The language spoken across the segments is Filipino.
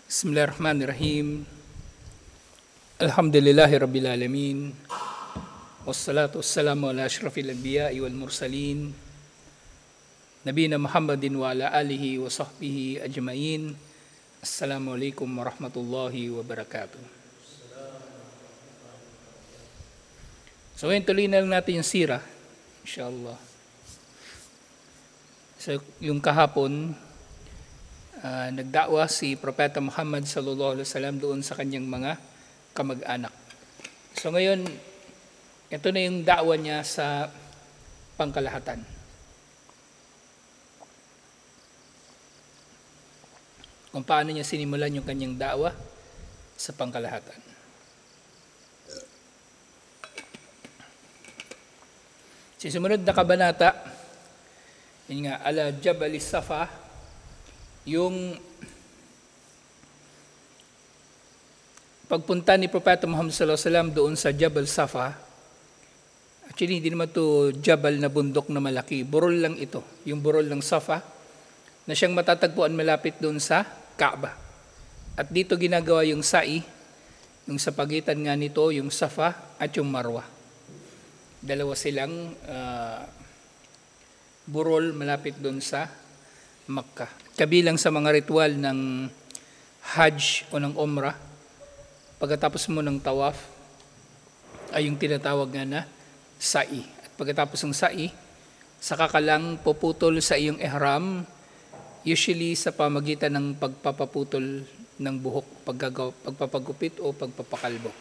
Bismillahirrahmanirrahim. Alhamdulillahi Rabbil Alamin. Wassalatu wassalamu ala ashrafil anbiya'i wal mursalin. Nabiyina Muhammadin wa ala alihi wa sahbihi ajma'in. Assalamualaikum warahmatullahi wabarakatuh. So ngayon tuloy na lang natin yung sira, inshallah. So yung kahapon, nagdakwa si Propeta Muhammad sallallahu alaihi wasallam doon sa kanyang mga kamag-anak. So ngayon, ito na yung dakwa niya sa pangkalahatan. Kung paano niya sinimulan yung kanyang dakwa sa pangkalahatan. Sa sumunod na kabanata, yun nga, ala Jabal Safa, yung pagpunta ni Propeta Muhammad sallallahu alaihi wasallam doon sa Jabal Safa. Actually, hindi naman ito Jabal na bundok na malaki. Burol lang ito. Yung burol ng Safa na siyang matatagpuan malapit doon sa Kaaba. At dito ginagawa yung sa'i, yung sa pagitan nga nito, yung Safa at yung Marwa. Dalawa silang burol malapit doon sa Makkah. Kabilang sa mga ritual ng Hajj o ng Umrah, pagkatapos mo ng tawaf, ay yung tinatawag nga na sa'i. At pagkatapos ng sa'i, saka ka lang puputol sa iyong ihram, usually sa pamagitan ng pagpapaputol ng buhok, pagpapagupit o pagpapakalbo,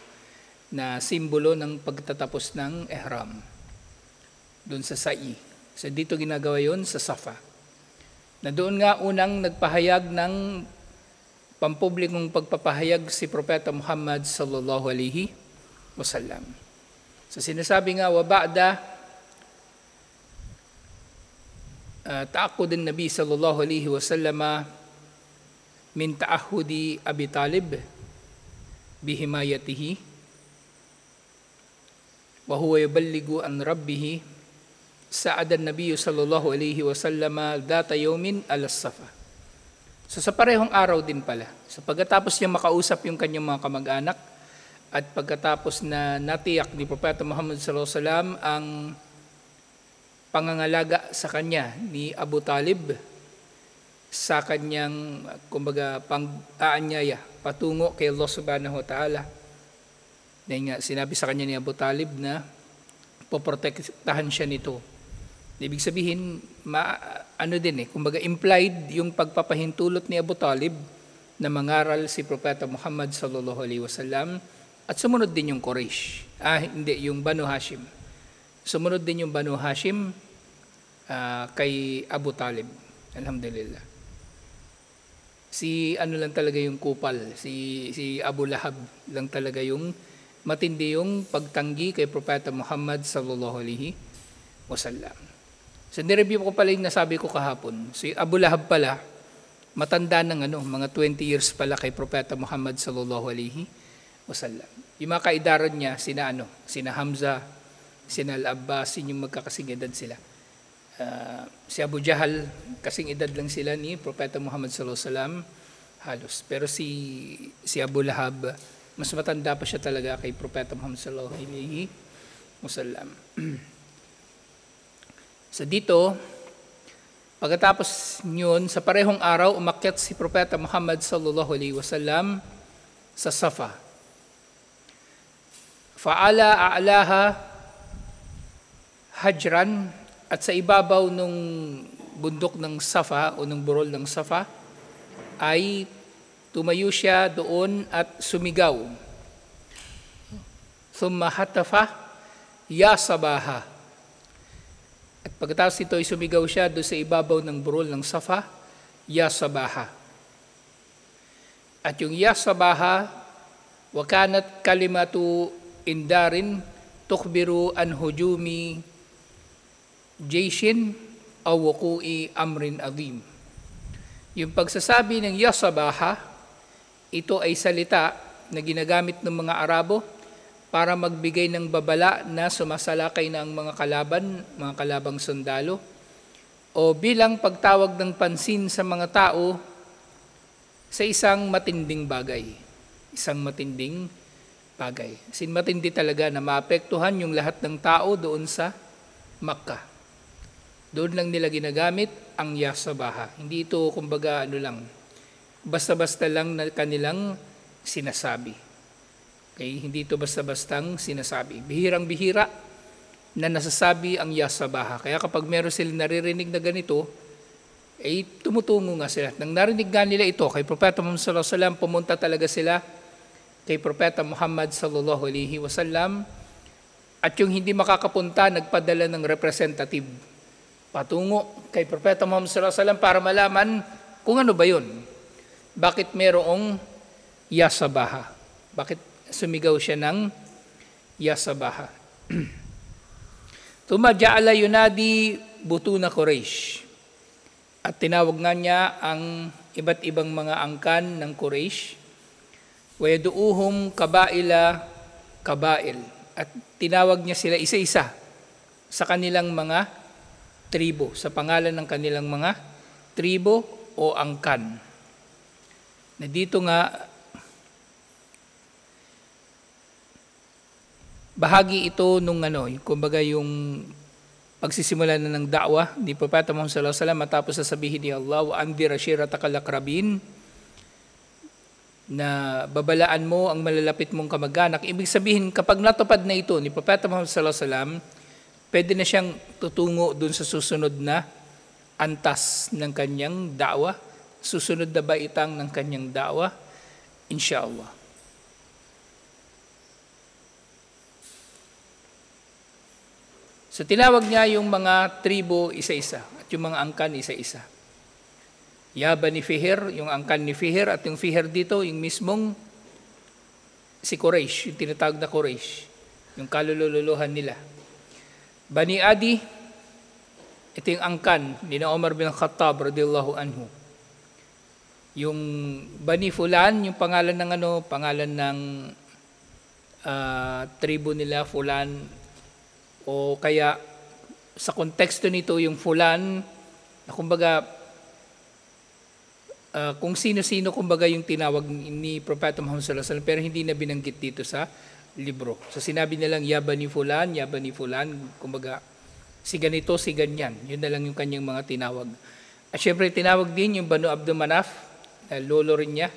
na simbolo ng pagtatapos ng ihram doon sa sa'i. So dito ginagawa yon sa Safa. Na doon nga unang nagpahayag ng pampublikong pagpapahayag si Propeta Muhammad sallallahu alaihi wasallam. So sinasabi nga, wa ba'da ta'aqqud an-nabi sallallahu alaihi wasallam min ta'ahudi Abi Talib bihimayatihi wa huwa yuballighu an rabbih sa'ad an-nabiy sallallahu alaihi wasallam data yawmin alas-Safa. So sa parehong araw din pala. So pagkatapos niya makausap yung kanyang mga kamag-anak at pagkatapos na natiyak ni Propeta Muhammad sallallahu alaihi wasallam ang pangangalaga sa kanya ni Abu Talib sa kanyang kumbaga pang-aanyaya patungo kay Allah subhanahu wa ta'ala. Dahil nga sinabi sa kanya ni Abu Talib na poprotektahan siya nito. Ibig sabihin, kumbaga implied yung pagpapahintulot ni Abu Talib na mangaral si Propeta Muhammad sallallahu alaihi wasallam at sumunod din yung Quraysh. Yung Banu Hashim. Sumunod din yung Banu Hashim kay Abu Talib. Alhamdulillah. Lang talaga yung kupal, si Abu Lahab lang talaga yung matindi yung pagtanggi kay Propeta Muhammad sallallahu alaihi wasallam. So nireview ko pala yung nasabi ko kahapon. Si Abu Lahab pala, matanda ng mga 20 years pala kay Propeta Muhammad sallallahu alaihi wasallam. Yung mga kaidaran niya, sina Hamza, sina Al-Abbas, yung magkakasing edad sila. Si Abu Jahal, kasing edad lang sila ni Propeta Muhammad sallallahu alaihi wasallam halos. Pero si Abu Lahab, mas matanda pa siya talaga kay Propeta Muhammad sallallahu alaihi wasallam. So dito, pagkatapos yun, sa parehong araw, umakyat si Propeta Muhammad sallallahu alaihi wasallam sa Safa. Fa'ala a'laha hajran, at sa ibabaw nung bundok ng Safa o nung burol ng Safa, ay tumayo siya doon at sumigaw. Thumma hatafa ya sabaha. At pagkatapos ito ay sumigaw siya doon sa ibabaw ng burol ng Safa, ya sabaha. At yung ya sabaha, wa kanat kalimatu indarin tukhbiru an hujumi jayshin aw wuqu'i amrin azim. Yung pagsasabi ng ya sabaha, ito ay salita na ginagamit ng mga Arabo para magbigay ng babala na sumasalakay na ang mga kalabang sundalo, o bilang pagtawag ng pansin sa mga tao sa isang matinding bagay. Isang matinding bagay. Matindi talaga na maapektuhan yung lahat ng tao doon sa Makkah. Doon lang nila ginagamit ang ya sabaha. Hindi ito kumbaga basta-basta lang na kanilang sinasabi. Okay? Hindi ito basta-bastang sinasabi. Bihirang-bihira na nasasabi ang ya sabaha. Kaya kapag meron silang naririnig na ganito, ay tumutungo nga sila. Nang narinig nga nila ito kay Propeta Muhammad sallallahu alaihi wasallam, pumunta talaga sila kay Propeta Muhammad sallallahu alaihi wasallam, at yung hindi makakapunta, nagpadala ng representative patungo kay Propeta Muhammad sallallahu alaihi wasallam para malaman kung ano ba yun. Bakit merong ya sabaha? Bakit sumigaw siya ng ya sabaha? Tuma ja'ala yunadi butuna Quraysh. At tinawag nga niya ang iba't ibang mga angkan ng Quraysh. Wa yaduuhum kabaila kabail. At tinawag niya sila isa-isa sa kanilang mga tribo, sa pangalan ng kanilang mga tribo o angkan. Na dito nga, bahagi ito nung kumbaga yung pagsisimula na ng da'wah ni Propeta Muhammad sallallahu alaihi wasallam, matapos sasabihin ni Allah, wa andir ashiratakal aqrabin, na babalaan mo ang malalapit mong kamag-anak. Ibig sabihin, kapag natupad na ito ni Propeta Muhammad sallallahu alaihi wasallam, pwede na siyang tutungo dun sa susunod na antas ng kanyang da'wah, susunod na baitang ng kanyang da'wah, inshallah. So tinawag niya yung mga tribo isa-isa at yung mga angkan isa-isa. Ya Bani Fihr, yung angkan ni Fihr, at yung Fihr dito, yung mismong si Quraysh, yung tinatawag na Quraysh, yung kalululuhan nila. Bani Adi, ito yung angkan ni Umar bin Khattab radhiyallahu anhu. Yung Bani Fulan, yung pangalan ng tribo nila, Fulan. O kaya sa konteksto nito yung Fulan, na kumbaga kung sino-sino kumbaga yung tinawag ni Propeta Muhammad sallallahu alaihi wasallam, pero hindi na binanggit dito sa libro. So sinabi nilang ya Bani Fulan, kumbaga si ganito, si ganyan. Yun na lang yung kanyang mga tinawag. At syempre tinawag din yung Banu Abdul Manaf, lolo rin niya.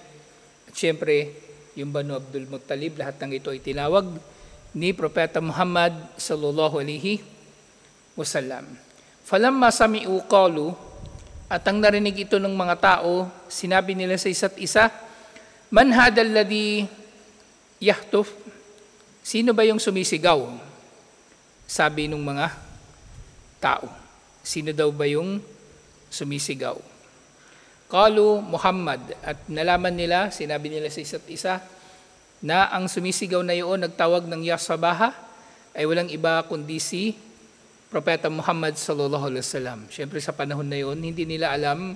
At syempre yung Banu Abdul Muttalib, lahat ng ito ay tinawag ni Propeta Muhammad sallallahu alaihi wasallam. Falamma sami'u qalu, at ang narinig ito ng mga tao, sinabi nila sa isa't isa, man hadal ladhi yahtuf? Sino ba yung sumisigaw? Sabi ng mga tao. Sino daw ba yung sumisigaw? Qalu Muhammad, at nalaman nila, sinabi nila sa isa't isa, na ang sumisigaw na iyon, nagtawag ng ya sabaha, ay walang iba kundi si Propeta Muhammad sallallahu alaihi wasallam. Siyempre sa panahon na iyon, hindi nila alam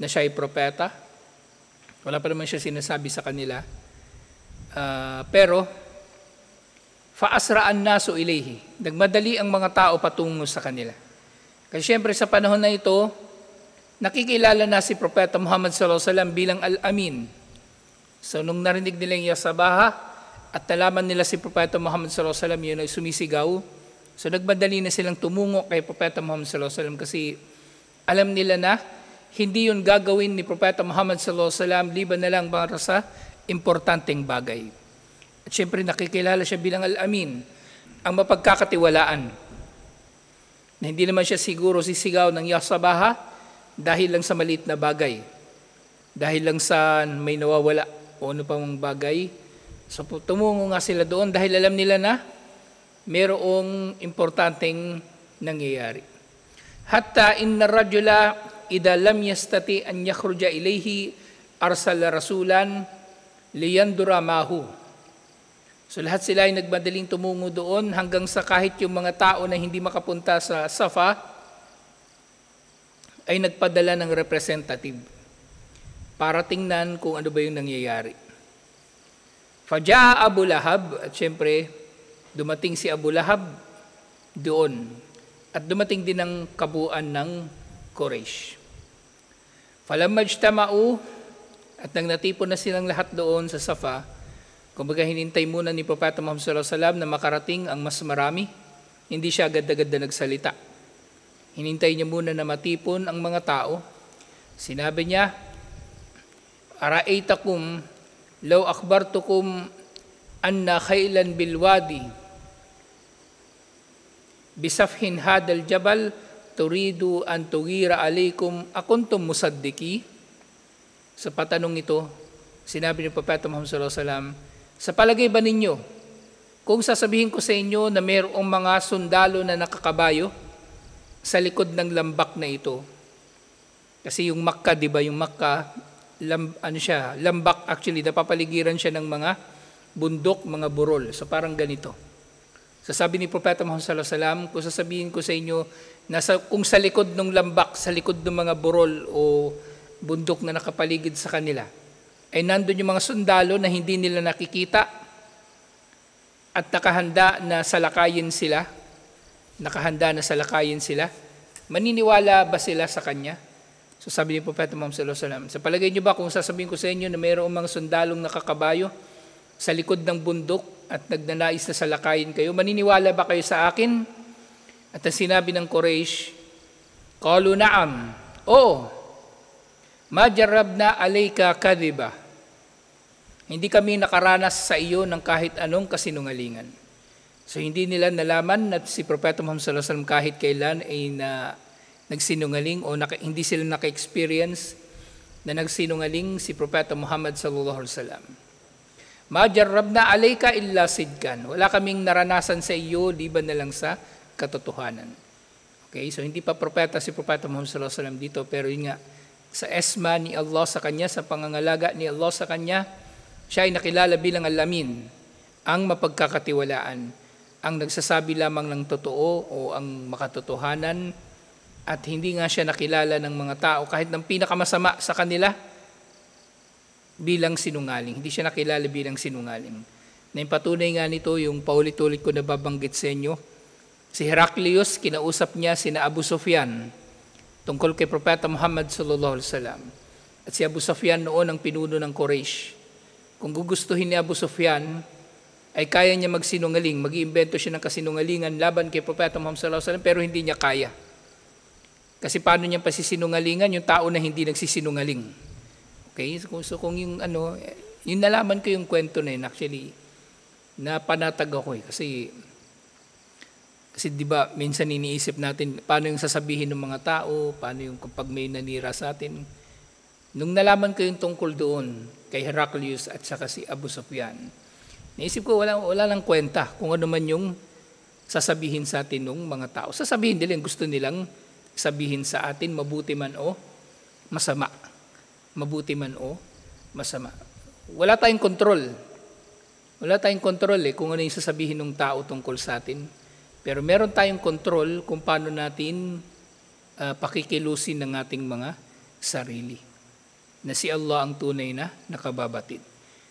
na siya ay propeta. Wala pa naman siya sinasabi sa kanila. Pero, faasra'an nasu ilayhi. Nagmadali ang mga tao patungo sa kanila. Kasi siyempre sa panahon na ito, nakikilala na si Propeta Muhammad sallallahu alaihi wasallam bilang Al-Amin. So nung narinig nila yung ya sabaha at nalaman nila si Propeta Muhammad sallallahu alaihi wasallam, yun ay sumisigaw. So nagmadali na silang tumungo kay Propeta Muhammad sallallahu alaihi wasallam kasi alam nila na hindi yun gagawin ni Propeta Muhammad sallallahu alaihi wasallam liban na lang para sa importanteng bagay. At syempre nakikilala siya bilang Al-Amin, ang mapagkakatiwalaan. Na hindi naman siya siguro sisigaw ng ya sabaha dahil lang sa maliit na bagay. Dahil lang sa may nawawala o ano pang bagay. So tumungo nga sila doon dahil alam nila na mayroong importanteng nangyayari. Hatta inna rajula idha lam yastati an yakhruja ilayhi arsala rasulan liyandura mahu. So lahat sila ay nagmadaling tumungo doon hanggang sa kahit yung mga tao na hindi makapunta sa Safa ay nagpadala ng representative para tingnan kung ano ba yung nangyayari. Faja'a Abu Lahab, at syempre, dumating si Abu Lahab doon. At dumating din ang kabuuan ng Quraysh. Falamma ijtama'u, At nang natipon na silang lahat doon sa Safa, kumbaga hinintay muna ni Propeta Muhammad sallallahu alaihi wasallam na makarating ang mas marami. Hindi siya agad-agad na nagsalita. Hinintay niya muna na matipon ang mga tao. Sinabi niya, "Ara'aytakum law akhbartukum anna khaylan bilwadi bisafhin hadal jabal turidu an tugira alaykum akuntum musaddiki." Sa patanong ito, sinabi ni Propeta Muhammad sallallahu alaihi wasallam, sa palagay ba ninyo, kung sasabihin ko sa inyo na mayroong mga sundalo na nakakabayo sa likod ng lambak na ito, kasi yung Makkah, di ba, yung Makkah, lambak actually, napapaligiran siya ng mga bundok, mga burol. So parang ganito. Sasabi ni Propeta Muhammad sallallahu alaihi wasallam, kung sasabihin ko sa inyo, kung sa likod ng lambak, sa likod ng mga burol o bundok na nakapaligid sa kanila, ay nandun yung mga sundalo na hindi nila nakikita at nakahanda na salakayin sila, maniniwala ba sila sa kanya? So sabi ni Propeta Muhammad sallallahu alaihi wasallam, sa palagay niyo ba kung sasabihin ko sa inyo na mayroong mga sundalong nakakabayo sa likod ng bundok at nagnanais na salakayin kayo, maniniwala ba kayo sa akin? At ang sinabi ng Quraysh, qalu na'am, oo, ma jarrabna alayka kadhiba. Hindi kami nakaranas sa iyo ng kahit anong kasinungalingan. So hindi nila nalaman na si Propeta Muhammad sallallahu alaihi wasallam kahit kailan ay nagsinungaling o hindi sila naka-experience na nagsinungaling si Propeta Muhammad sallallahu alaihi wasallam. Ma jarrabna alayka illa sidkan. Wala kaming naranasan sa iyo liban na lang sa katotohanan. Okay, so hindi pa propeta si Propeta Muhammad sallallahu alaihi wasallam dito, pero yun nga, sa esma ni Allah sa kanya, sa pangangalaga ni Allah sa kanya, siya ay nakilala bilang al-amin, ang mapagkakatiwalaan, ang nagsasabi lamang ng totoo o ang makatotohanan, at hindi nga siya nakilala ng mga tao kahit ng pinakamasama sa kanila bilang sinungaling. Hindi siya nakilala bilang sinungaling. Naipatunay nga nito yung paulit-ulit ko na babanggit sa inyo. Si Heraclius, kinausap niya sina Abu Sufyan tungkol kay Propeta Muhammad sallallahu alaihi wasallam. At si Abu Sufyan noon ang pinuno ng Quraysh. Kung gugustuhin ni Abu Sufyan, ay kaya niya magsinungaling, mag-iimbento siya ng kasinungalingan laban kay Propeta Muhammad sallallahu alaihi wasallam, pero hindi niya kaya. Kasi paano niya pasisinungalingan yung tao na hindi nagsisinungaling? Okay, so kung yung yung nalaman ko yung kwento na yun, actually, napanatag ako kasi di ba, minsan iniisip natin, paano yung sasabihin ng mga tao, paano yung kapag may nanira sa atin. Nung nalaman ko yung tungkol doon, kay Heraclius at saka si Abu Sufyan, naisip ko, wala lang kwenta kung ano man yung sasabihin sa atin ng mga tao. Sasabihin nila yung gusto nilang sabihin sa atin, mabuti man o masama. Mabuti man o masama. Wala tayong kontrol. Wala tayong kontrol kung ano yung sasabihin ng tao tungkol sa atin. Pero meron tayong kontrol kung paano natin pakikilusin ng ating mga sarili. Na si Allah ang tunay na nakababatid.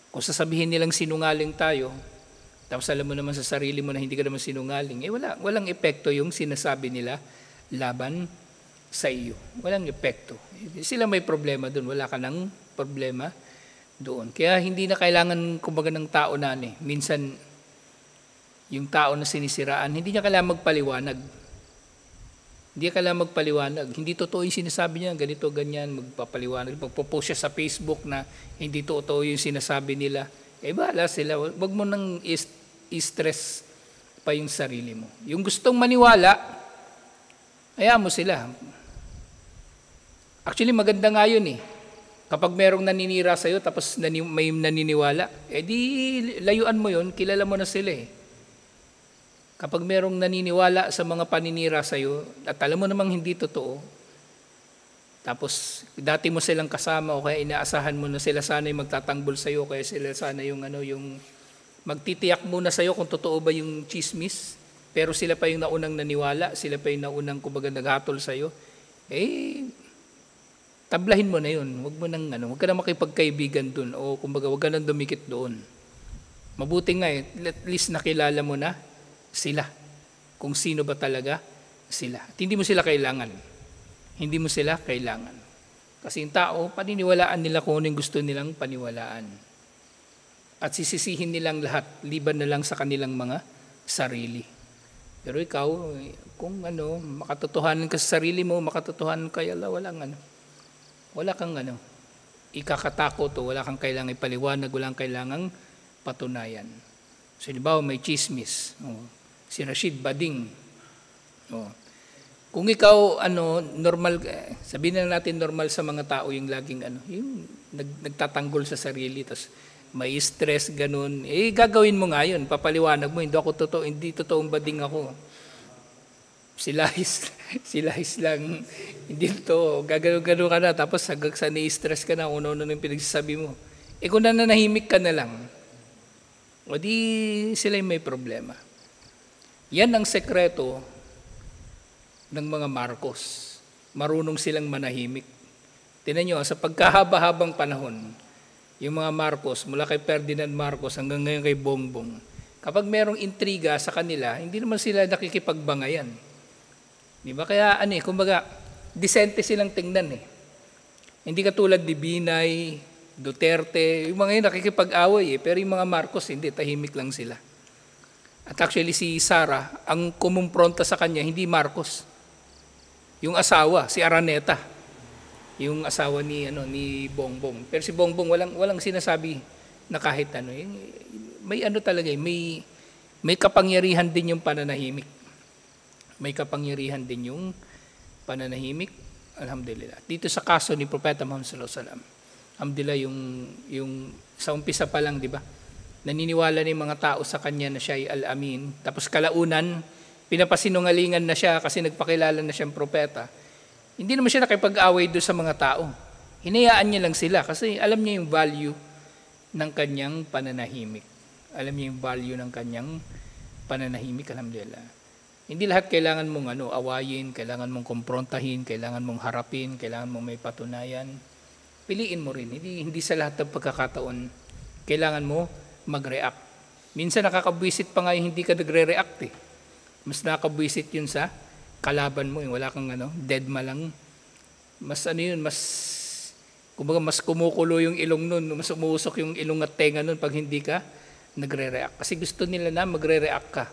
Kung sasabihin nilang sinungaling tayo, tapos alam mo naman sa sarili mo na hindi ka naman sinungaling, walang epekto yung sinasabi nila laban sa iyo. Walang epekto. Sila may problema doon, wala ka ng problema doon. Kaya hindi na kailangan kumbaga ng tao na minsan yung tao na sinisiraan, hindi niya kailangan magpaliwanag. Hindi niya kailangan magpaliwanag. Hindi totoo yung sinasabi niya, ganito, ganyan, magpapaliwanag. Magpo-post siya sa Facebook na hindi totoo yung sinasabi nila. Bahala sila. Wag mo nang i-stress pa yung sarili mo. Yung gustong maniwala, hayaan mo sila. Actually, maganda nga yun Kapag merong naninira sa'yo tapos may naniniwala, di layuan mo yun, kilala mo na sila Kapag merong naniniwala sa mga paninira sa'yo at alam mo namang hindi totoo, tapos dati mo silang kasama o kaya inaasahan mo na sila sana yung magtatanggol sa'yo, kaya sila sana yung magtitiyak muna sa'yo kung totoo ba yung chismis, pero sila pa yung naunang naniwala, sila pa yung naunang kumbaga naghatol sa'yo, tablahin mo na yun. Huwag ka na makipagkaibigan dun o kumbaga huwag ka na dumikit doon. Mabuti nga at least nakilala mo na sila. Kung sino ba talaga sila. At hindi mo sila kailangan. Hindi mo sila kailangan. Kasi yung tao, paniniwalaan nila kung ano yung gusto nilang paniwalaan. At sisisihin nilang lahat, liban na lang sa kanilang mga sarili. Pero ikaw, kung makatotohanan ka sa sarili mo, makatotohanan ka, wala kang ikakatakot o wala kang kailangang ipaliwanag, wala kang kailangang patunayan. So, halimbawa, may chismis. Si Rashid Bading. Kung ikaw, normal, sabihin na natin normal sa mga tao yung laging, yung nagtatanggol sa sarili, tas may stress, ganun, gagawin mo nga yun, papaliwanag mo, hindi totoong bading ako. Sila is lang, hindi to, gagano ka na, tapos hanggang sa ni-stress ka na, kung ano yung pinagsasabi mo. Kung nananahimik ka na lang, o di sila yung may problema. Yan ang sekreto ng mga Marcos. Marunong silang manahimik. Tingnan nyo, sa pagkahaba-habang panahon, yung mga Marcos, mula kay Ferdinand Marcos hanggang ngayon kay Bongbong, kapag merong intriga sa kanila, hindi naman sila nakikipagbangayan. Di ba? Kaya, kumbaga, disente silang tingnan eh. Hindi katulad ni Binay, Duterte, yung mga yun nakikipag-away eh, pero yung mga Marcos, hindi, tahimik lang sila. At actually si Sara, ang kumumpronta sa kanya, hindi Marcos. Yung asawa, si Araneta. Yung asawa ni Bongbong. Pero si Bongbong walang sinasabi na kahit may talaga, may kapangyarihan din yung pananahimik. May kapangyarihan din yung pananahimik. Alhamdulillah. Dito sa kaso ni Propeta Muhammad sallallahu alaihi wasallam, alhamdulillah yung sa umpisa pa lang, di ba? Naniniwala ng mga tao sa kanya na siya ay al-amin. Tapos kalaunan, pinapasinungalingan na siya kasi nagpakilala na siyang propeta. Hindi naman siya nakipag-away doon sa mga tao. Hinayaan niya lang sila kasi alam niya yung value ng kanyang pananahimik. Alam niya yung value ng kanyang pananahimik, alhamdulillah. Hindi lahat kailangan mong awayin, kailangan mong komprontahin, kailangan mong harapin, kailangan mong may patunayan. Piliin mo rin. Hindi sa lahat ng pagkakataon kailangan mo mag-react. Minsan nakakabwisit pa nga yung hindi ka nagre-react eh. Mas nakakabwisit yun sa kalaban mo, yung wala kang dead ma lang. Mas kumbaga mas kumukulo yung ilong nun, mas umuusok yung ilong at tenga nun pag hindi ka nagre-react. Kasi gusto nila na magre-react ka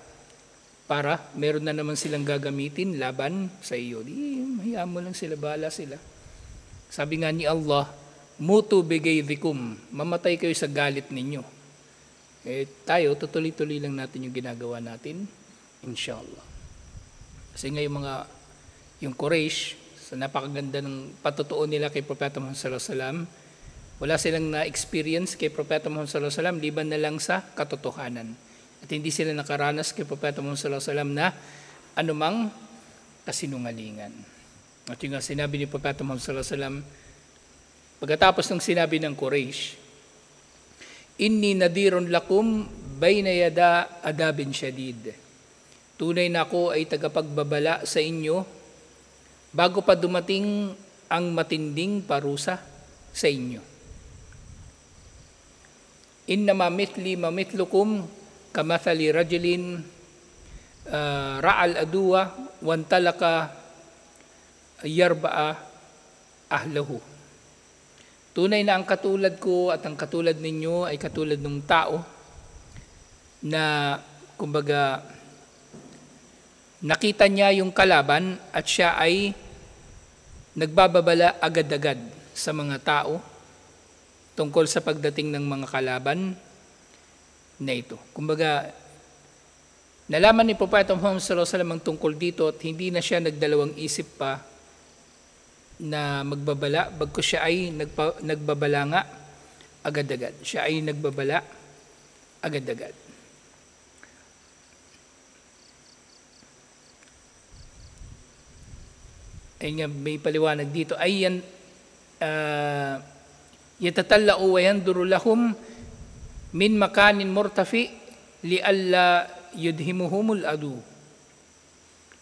para meron na naman silang gagamitin laban sa iyo. Hayaan mo lang sila, bahala sila. Sabi nga ni Allah, mutu bigaydikum, mamatay kayo sa galit ninyo. Tayo, tutuloy-tuloy lang natin yung ginagawa natin, inshallah. Kasi nga yung Quraysh, sa napakaganda ng patutuo nila kay Propeta Muhammad sallallahu alaihi wasallam, wala silang na-experience kay Propeta Muhammad sallallahu alaihi wasallam liban na lang sa katotohanan. At hindi sila nakaranas kay Propeta Muhammad sallallahu alaihi wasallam na anumang kasinungalingan. At yung sinabi ni Propeta Muhammad sallallahu alaihi wasallam, pagkatapos ng sinabi ng Quraysh, Inni nadirun lakum bayna yada adabin syadid. Tunay na ako ay tagapagbabala sa inyo bago pa dumating ang matinding parusa sa inyo. Innama mithli mamitlukum kamathali rajulin ra'al aduwa wantalaka yarba'a ahlahu. Tunay na ang katulad ko at ang katulad ninyo ay katulad ng tao na kumbaga nakita niya yung kalaban at siya ay nagbababala agad-agad sa mga tao tungkol sa pagdating ng mga kalaban na ito. Kumbaga, nalaman ni Propeta Muhammad sallallahu alaihi wasallam ang tungkol dito at hindi na siya nagdalawang isip pa na magbabala, bagkus siya ay nagbabala nga agad-agad. Siya ay nagbabala agad-agad. Ay nga, may paliwanag dito. Ay yan, yatatalla'u wa yanduru lahum min makanin murtafi li'alla yudhimuhumul adu.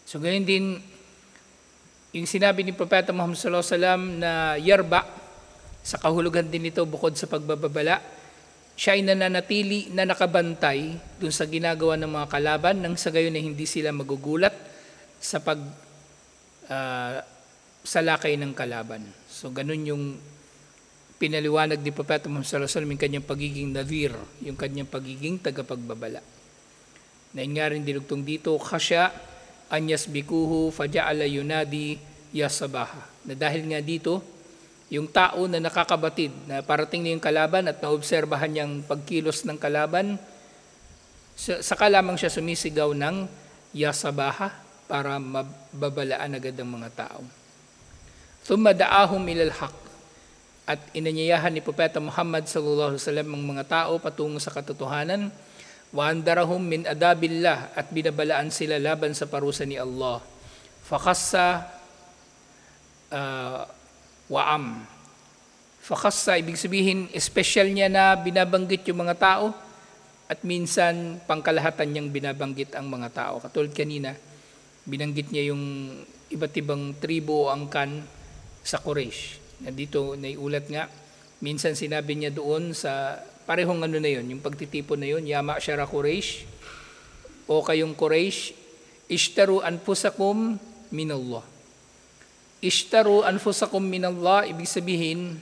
So ganyan din, yung sinabi ni Propeta Muhammad sallallahu alaihi wasallam na yarba, sa kahulugan din ito bukod sa pagbababala, siya ay nananatili na nakabantay dun sa ginagawa ng mga kalaban nang sa gayon na hindi sila magugulat sa salakay ng kalaban. So ganun yung pinaliwanag ni Propeta Muhammad sallallahu alaihi wasallam yung kanyang pagiging nadhir, yung kanyang pagiging tagapagbabala. Na yun nga rin dinugtong dito, khasya an yasbikuhu faja'ala yunadi ya sabaha. Na dahil nga dito, yung tao na nakakabatid, na parating na yung kalaban at naobserbahan niyang pagkilos ng kalaban, saka lamang siya sumisigaw ng ya sabaha para mababalaan agad ang mga tao. Thumma da'ahum ilal haq. At inanyayahan ni Propeta Muhammad sallallahu alaihi wasallam ang mga tao patungo sa katotohanan, wa andarahum min adabillah, at binabalaan sila laban sa parusa ni Allah. Fakhassa wa'am. Fakhassa, ibig sabihin, special niya na binabanggit yung mga tao at minsan pangkalahatan niyang binabanggit ang mga tao. Katulad kanina, binanggit niya yung iba't ibang tribo o angkan sa Quraysh. Dito naiulat nga, minsan sinabi niya doon sa parehong ano na yun, yung pagtitipon na yun, ya ma'syara Quraysh, o kayong Quraysh, ishtaru anfusakum minallah. Ishtaru anfusakum minallah, ibig sabihin,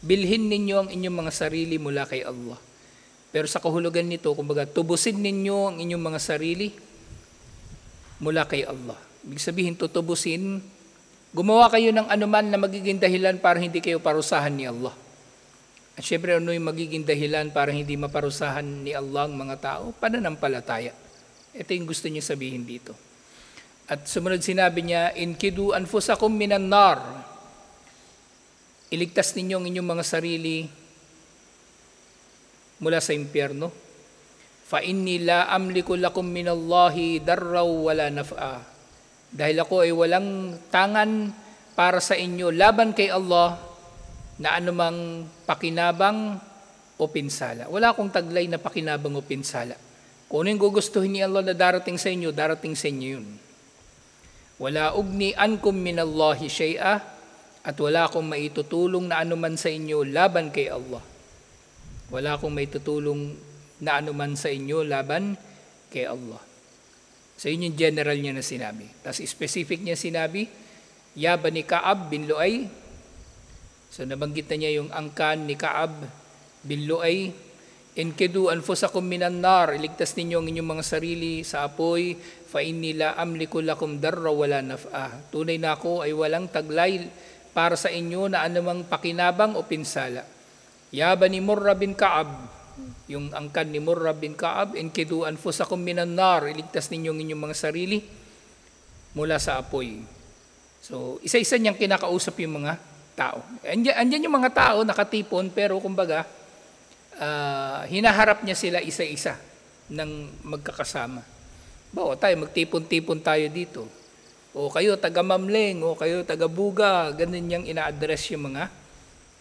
bilhin ninyo ang inyong mga sarili mula kay Allah. Pero sa kahulugan nito, kumbaga, tubusin ninyo ang inyong mga sarili mula kay Allah. Ibig sabihin, tutubusin, gumawa kayo ng anuman na magiging dahilan para hindi kayo parusahan ni Allah. At syempre, ano yung magiging dahilan para hindi maparusahan ni Allah ang mga tao? Pananampalataya. Ito yung gusto niya sabihin dito. At sumunod sinabi niya, inkidu anfusakum minan nar. Iligtas ninyo ang inyong mga sarili mula sa impyerno. Fa inni la amliku lakum minallahi darraw wala naf'a. Dahil ako ay walang tangan para sa inyo laban kay Allah na anumang pakinabang o pinsala. Wala akong taglay na pakinabang o pinsala. Kung ano yung gugustuhin ni Allah na darating sa inyo yun. Wala ugni ankum minallahi shay'a, at wala akong maitutulong na anuman sa inyo laban kay Allah. Wala akong maitutulong na anuman sa inyo laban kay Allah. So yun yung general niya na sinabi. Tapos specific niya sinabi, ya bani Ka'ab bin Lu'ay. So nabanggit na niya yung angkan ni Ka'ab bin Lu'ay. Inkidu anfusakum minan nar, iligtas ninyo ang inyong mga sarili sa apoy, fa inni la amliku lakum darra wala naf'a. Tunay na ako ay walang taglay para sa inyo na anumang pakinabang o pinsala. Ya bani Murra bin Ka'ab, yung angkan ni Murra bin Ka'ab, inkidu anfusakum minan nar, iligtas ninyo ang inyong mga sarili mula sa apoy. So, isa-isa niyang kinakausap yung mga tao. Andyan yung mga tao nakatipon, pero kumbaga, hinaharap niya sila isa-isa ng magkakasama. Tayo, magtipon-tipon tayo dito. O kayo taga-Mamleng, o kayo taga-Buga, ganun niyang ina-address yung mga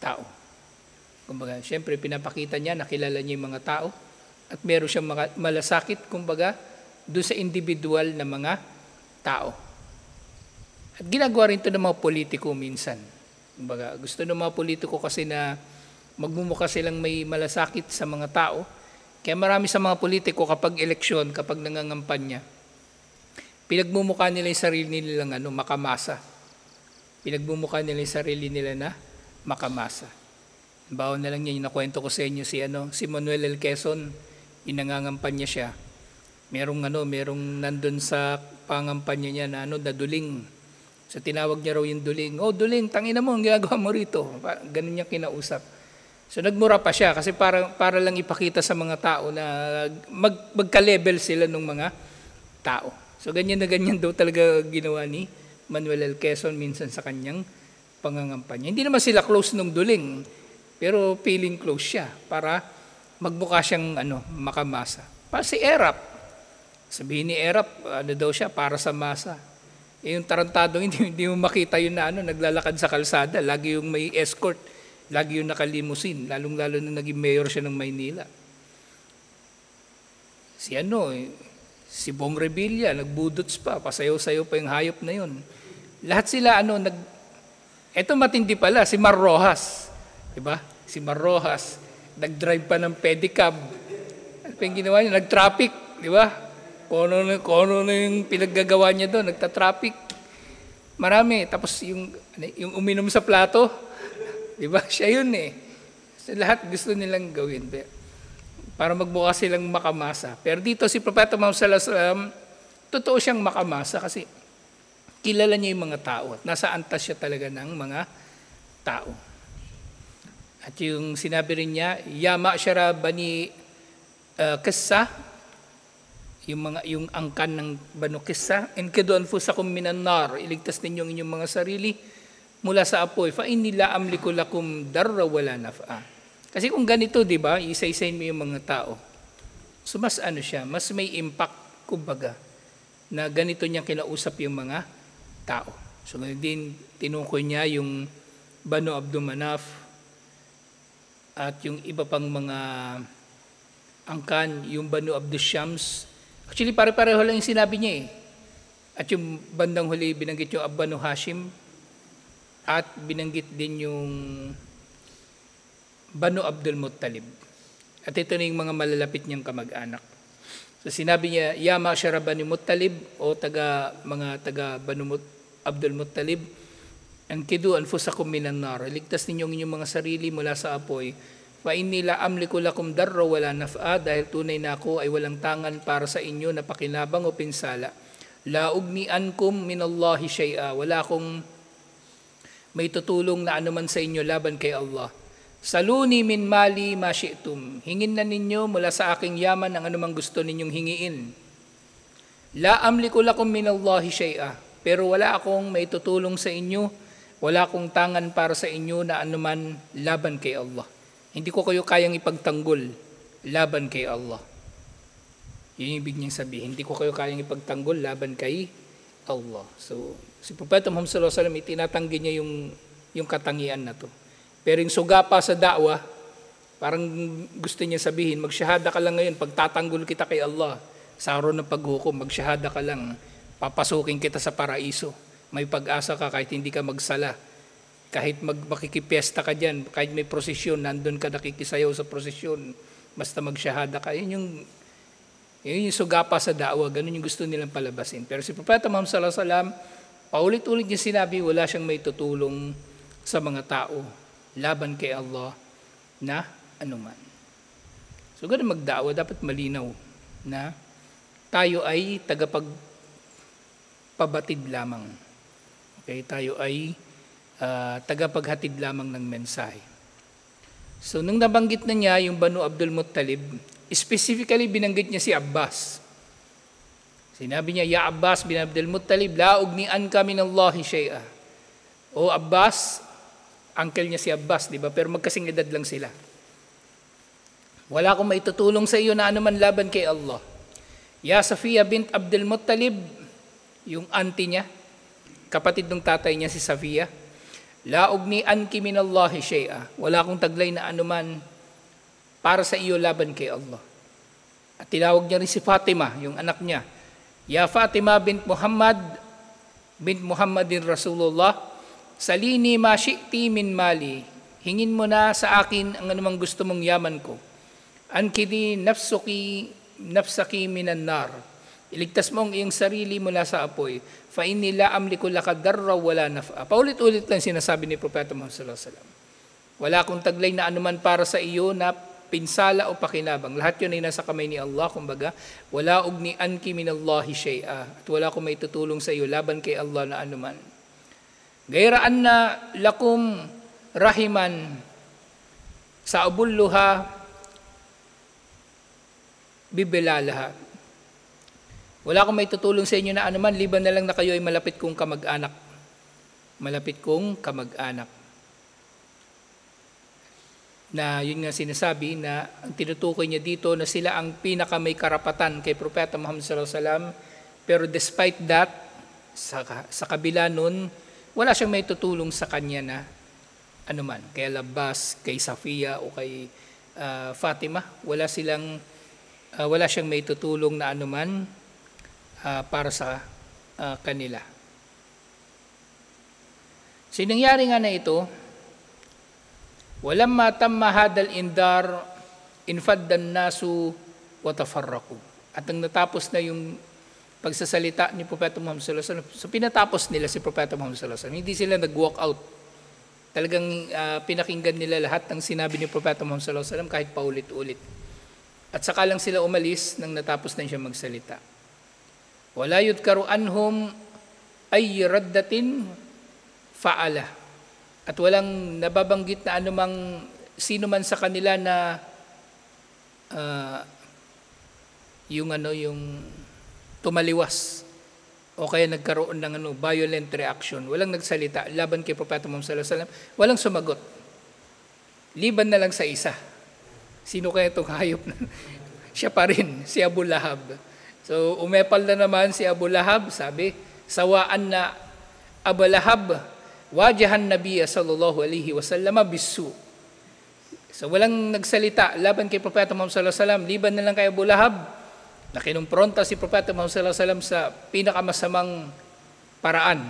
tao. Kumbaga, siyempre pinapakita niya, nakilala niya yung mga tao at meron siyang malasakit, kumbaga, doon sa individual na mga tao. At ginagawa rin ito ng mga politiko minsan. Kumbaga, gusto ng mga politiko kasi na magmumukha silang may malasakit sa mga tao. Kaya marami sa mga politiko kapag eleksyon, kapag nangangampanya, pinagmumukha nila yung sarili nilang makamasa. Pinagmumukha nila yung sarili nila na makamasa. Bawa na lang niya, yung nakwento ko sa inyo si Manuel L. Quezon, inangangampanya siya. Merong nandun sa pangampanya niya na duling. So tinawag niya raw yung duling, duling, tangina mo, ang ginagawa mo rito. Ganun niya kinausap. So nagmura pa siya kasi para lang ipakita sa mga tao na magka-level sila ng mga tao. So ganyan na ganyan daw talaga ginawa ni Manuel L. Quezon minsan sa kanyang pangangampanya. Hindi naman sila close nung duling, pero feeling close siya para magmukha siyang makamasa. Para si Erap, sabihin ni Erap, daw siya para sa masa. Yung tarantado, hindi mo makita yun na naglalakad sa kalsada, lagi yung may escort, lagi yung nakalimusin, lalong-lalo na naging mayor siya ng Maynila. Si Bong Revilla, nagbudots pa, pasayaw-sayaw pa yung hayop na yun. Lahat sila, eto matindi pala, si Mar Rojas, diba? Si Mar Rojas, nag-drive pa ng pedicab. Ano pa yung ginawa niya? Nag-traffic, di ba? Kung ano na yung pinaggagawa niya doon, nagta-traffic. Marami. Tapos yung uminom sa plato, di ba? Siya yun eh. So, lahat gusto nilang gawin para magbukas silang makamasa. Pero dito si Propeta Muhammad sallallahu alaihi wasallam, totoo siyang makamasa kasi kilala niya yung mga tao at nasa antas siya talaga ng mga tao. At yung sinabi rin niya, ya ma'syara bani Qissa, yung angkan ng Banu Qissa, inkidu anfusakum minan nar, iligtas ninyo ang inyong mga sarili mula sa apoy, fa inni la amliku lakum darra wala naf'a. Kasi kung ganito, di ba, isa-isayin mo yung mga tao. So mas siya, mas may impact, kumbaga, na ganito niya kinausap yung mga tao. So din tinukoy niya yung Banu Abdul Manaf at yung iba pang mga angkan, yung Banu Abdul Shams. Actually, pare-pareho lang yung sinabi niya eh. At yung bandang huli, binanggit yung Banu Hashim at binanggit din yung Banu Abdul Muttalib. At ito na yung mga malalapit niyang kamag-anak. So sinabi niya, ya ma'syara Bani Muttalib o mga taga Banu Abdul Muttalib, ankidu anfusakum minan nar, iligtas ninyo ang inyong mga sarili mula sa apoy. Fa inni la amliku lakum darra wala naf'a, dahil tunay na ako ay walang tangan para sa inyo na pakinabang o pinsala. La ugniankum minallahi syai'a, wala akong may tutulong na anuman sa inyo laban kay Allah. Saluni min mali ma syi'tum, hingin na ninyo mula sa aking yaman ang anumang gusto ninyong hingiin. La amliku lakum minallahi syai'a, pero wala akong may tutulong sa inyo, wala akong tangan para sa inyo na anuman laban kay Allah. Hindi ko kayo kayang ipagtanggol laban kay Allah. Yun yung ibig niyang sabihin. Hindi ko kayo kayang ipagtanggol laban kay Allah. So, si Propeta Muhammad sallallahu alaihi wasallam, itinatanggi niya yung katangian na to. Pero yung sugapa sa da'wa, parang gusto niya sabihin, magsyahada ka lang ngayon, pagtatanggol kita kay Allah, sa araw ng paghukom, magsyahada ka lang, papasukin kita sa paraiso. May pag-asa ka kahit hindi ka magsala. Kahit makikipiesta ka dyan, kahit may prosesyon, nandun ka nakikisayaw sa prosesyon, basta magsyahada ka. Yun yung sugapa sa da'wa, ganun yung gusto nilang palabasin. Pero si Propeta Muhammad sallallahu alaihi wasallam, paulit-ulit niya sinabi, wala siyang may tutulong sa mga tao laban kay Allah na anuman. So ganun magda'wa, dapat malinaw na tayo ay tagapagpabatid lamang. Okay, tayo ay tagapaghatid lamang ng mensahe. So nung nabanggit na niya yung Banu Abdul Muttalib, specifically binanggit niya si Abbas. Sinabi niya, ya Abbas bin Abdul Muttalib, la ugnian ka minallahi syai'a. O Abbas, uncle niya si Abbas, di ba? Pero magkasing edad lang sila. Wala akong maitutulong sa iyo na anuman laban kay Allah. Ya Safiya bint Abdul Muttalib, yung auntie niya, kapatid ng tatay niya si Safiya, la ugnianki minallahi syai'a. Wala akong taglay na anuman para sa iyo laban kay Allah. At tinawag niya rin si Fatima, yung anak niya. Ya Fatima bint Muhammadin Rasulullah, salini ma syi'ti min mali. Hingin mo na sa akin ang anumang gusto mong yaman ko. Ankidi nafsaki minan nar. Iligtas mo ang iyong sarili mula sa apoy. Fa inni la amliku laka darra wala naf'a. Paulit-ulit lang sinasabi ni Propeta Muhammad sallallahu alaihi wasallam. Wala akong taglay na anuman para sa iyo na pinsala o pakinabang. Lahat yun ay nasa kamay ni Allah. Kumbaga, wala ugnianki minallahi syai'a. At wala akong may tutulong sa iyo laban kay Allah na anuman. Gayraan na lakum rahiman sa abulluha bibilalaha. Wala akong may tutulong sa inyo na anuman, liban na lang na kayo ay malapit kong kamag-anak. Malapit kong kamag-anak. Na yun nga sinasabi na ang tinutukoy niya dito na sila ang pinaka may karapatan kay Propeta Muhammad sallallahu alaihi wasallam. Pero despite that, sa kabila nun, wala siyang may tutulong sa kanya na anuman. Kay Abbas, kay Safiya o kay Fatima, wala siyang may tutulong na anuman para sa kanila. So nangyari nga na ito, walamma tamma hadal indar infaddan nasu wa tafarraqu. At nang natapos na yung pagsasalita ni Propeta Muhammad sallallahu alaihi wasallam. So pinatapos nila si Propeta Muhammad sallallahu alaihi wasallam. Hindi sila nag-walk out. Talagang pinakinggan nila lahat ng sinabi ni Propeta Muhammad sallallahu alaihi wasallam kahit paulit-ulit. At saka lang sila umalis nang natapos na siya magsalita. Wala yudkaru anhum ay raddatin fa'ala. At walang nababanggit na anumang sino man sa kanila na yung tumaliwas o kaya nagkaroon ng violent reaction. Walang nagsalita laban kay Propeta Muhammad sallallahu alaihi wasallam. Walang sumagot. Liban na lang sa isa. Sino kaya itong hayop na? Siya pa rin, si Abu Lahab. So umepal na naman si Abu Lahab, sabi, sawaan na Abu Lahab wajahan Nabiya sallallahu alaihi wasallam bisu. So walang nagsalita laban kay Propeta Muhammad sallallahu alaihi wasallam, liban na lang kay Abu Lahab. Na kinumpronta si Propeta Muhammad sallallahu alaihi wasallam sa pinakamasamang paraan.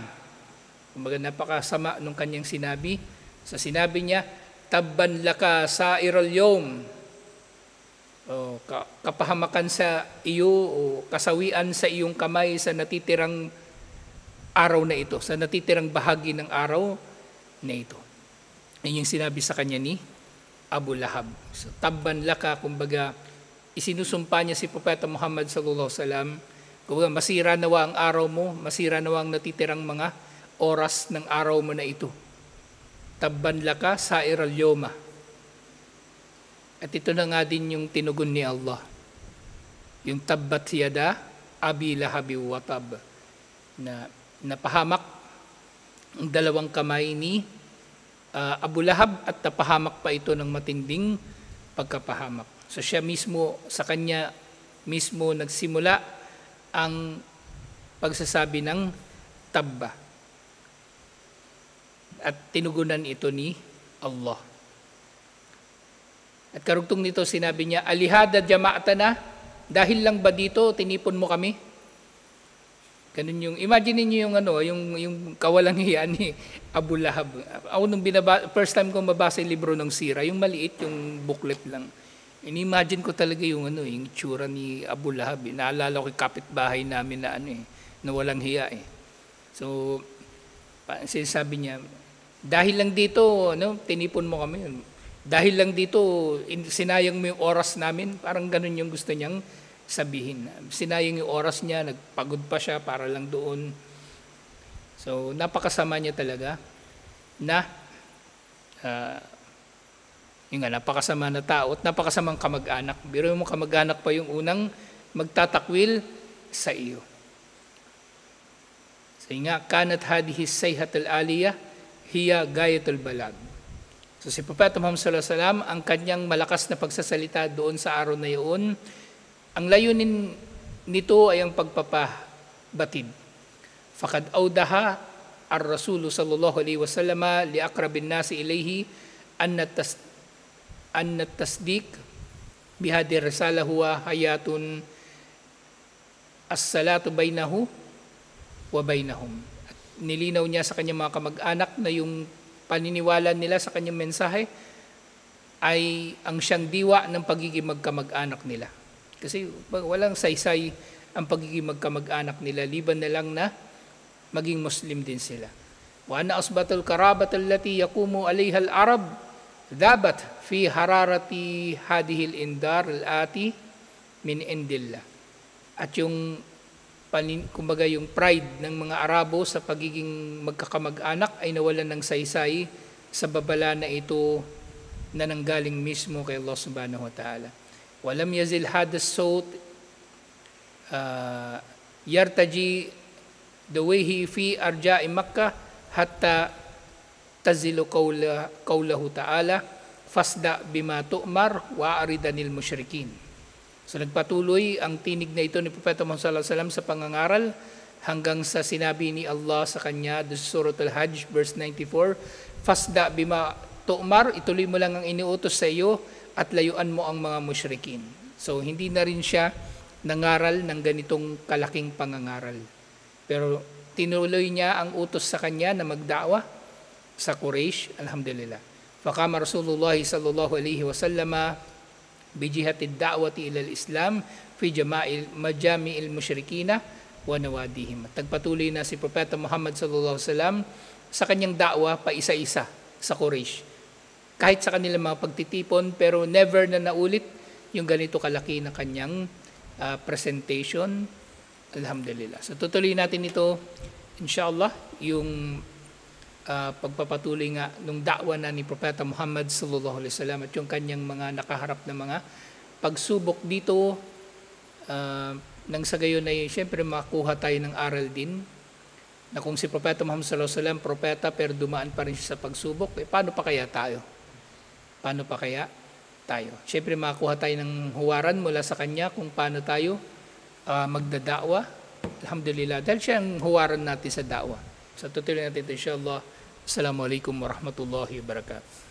Kumbaga napakasama nung kanyang sinabi. Sa sinabi niya, tabban laka sa'iral yawm. O kapahamakan sa iyo o kasawian sa iyong kamay sa natitirang araw na ito, sa natitirang bahagi ng araw na ito. Yan yung sinabi sa kanya ni Abu Lahab. So, tabban laka, kumbaga, isinusumpa niya si Propeta Muhammad sallallahu alaihi wasallam, kumbaga, masira nawa ang araw mo, masira nawa ang natitirang mga oras ng araw mo na ito. Tabban laka sa'iral yoma. At ito na nga din yung tinugon ni Allah. Yung tabbat yada abi lahabi wa tab, na napahamak ang dalawang kamay ni Abu Lahab at napahamak pa ito ng matinding pagkapahamak. So siya mismo, sa kanya mismo nagsimula ang pagsasabi ng tabba. At tinugunan ito ni Allah. At karugtong nito sinabi niya, alihada jama'atana, dahil lang ba dito tinipon mo kami? Ganun yung, imagine niyo yung kawalang hiya ni Abu Lahab. Ako nung first time kong mabasa yung libro ng Sira, yung maliit, yung booklet lang. Inimagine ko talaga yung tsura ni Abu Lahab. Naalala ko yung kapitbahay namin na walang hiya eh. So, sinasabi niya, dahil lang dito, tinipon mo kami. Dahil lang dito, sinayang mo yung oras namin. Parang ganun yung gusto niyang sabihin. Sinayang yung oras niya, nagpagod pa siya para lang doon. So, napakasama niya talaga na napakasama na tao at napakasamang kamag-anak. Biro mo kamag-anak pa yung unang magtatakwil sa iyo. So, nga, kanat hadihi sayhatul aliyah, hiya gayatul balag. So si Propeta Muhammad sallallahu alaihi wasallam, ang kanyang malakas na pagsasalita doon sa araw na iyon, ang layunin nito ay ang pagpapabatid. Faqad awdaha ar-Rasul sallallahu alaihi wasallam li aqrabin nasi ilayhi an tasdiq bihadi risala huwa hayatun as-salatu bainahu wa bainahum. At nilinaw niya sa kanyang mga kamag-anak na yung paniniwala nila sa kanyang mensahe ay ang siyang diwa ng pagiging magkamag-anak nila. Kasi walang saysay ang pagiging magkamag-anak nila, liban na lang na maging Muslim din sila. Wa anna asbatul karabat allati yaqumu alayha al-arab dabat fi hararati hadhihi al-indar al-ati min indillah. At yung kumbaga yung pride ng mga Arabo sa pagiging magkakamag-anak ay nawalan ng saysay sa babala na ito na nanggaling mismo kay Allah subhanahu wa ta'ala. Walam yazil hadas sawt yartaji dawihi fi arja'i Makkah hatta tazilu qawlahu ta'ala fasda bima tu'mar wa aridanil musyrikin. So nagpatuloy ang tinig na ito ni Propeta Muhammad sallallahu alaihi wasallam sa pangangaral hanggang sa sinabi ni Allah sa kanya sa Surah Al-Hajj verse 94, fasda bima tu'mar, ituloy mo lang ang iniutos sa iyo at layuan mo ang mga musyrikin. So hindi na rin siya nangaral ng ganitong kalaking pangangaral. Pero tinuloy niya ang utos sa kanya na magda'wa sa Quraysh, alhamdulillah. Faqama Rasulullah sallallahu alaihi wasallam bijihati da'wati ila al-Islam fi majami'il musyrikina wa nawadihim. At nagpatuloy na si Propeta Muhammad sallallahu alaihi wasallam sa kanyang da'wa pa isa-isa sa Quraysh. Kahit sa kanilang mga pagtitipon, pero never na naulit yung ganito kalaki na kanyang presentation. Alhamdulillah. So tutuloy natin ito, inshallah, yung pagpapatuloy nga nung da'wa na ni Propeta Muhammad sallallahu alaihi wasallam at yung kanyang mga nakaharap na mga pagsubok dito, nang sa gayon ay siyempre makuha tayo ng aral din na kung si Propeta Muhammad sallallahu alaihi wasallam propeta pero dumaan pa rin siya sa pagsubok, paano pa kaya tayo? Paano pa kaya tayo? Siyempre makuha tayo ng huwaran mula sa kanya kung paano tayo magdada'wa. Alhamdulillah, dahil siya ang huwaran natin sa da'wa. So tutuloy natin ito inshallah. Assalamualaikum warahmatullahi wabarakatuh.